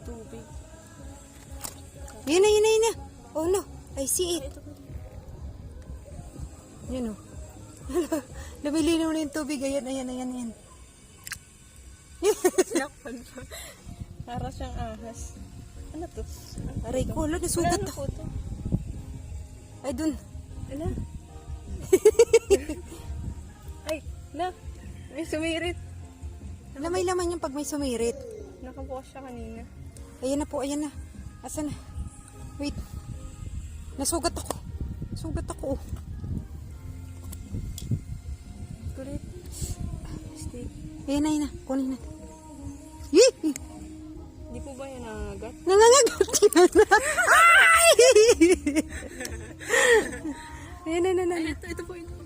tubig. Yun na, yun na, yun na. Oh no, I see it. Yun o. Lumilinaw na yung tubig. Ayan, ayan, ayan, ayan. Sinakpan pa. Para siyang ahas. Ano to? Aray ko, wala, nasugat Ano ako. po to? Ay, dun. Ala? Ay, na. May sumirit. Wala, may laman yung pag may sumirit. Nakabukas siya kanina. Ayan na po, ayan na. Asa na? Wait. Nasugat ako. Nasugat ako. Kulit. Stick. Ayan na, ayan na. Kunin na. Yee! Di po ba yan nangagat? Nangangagat yan. Ay! Ayan na, na, na. Ito po ito.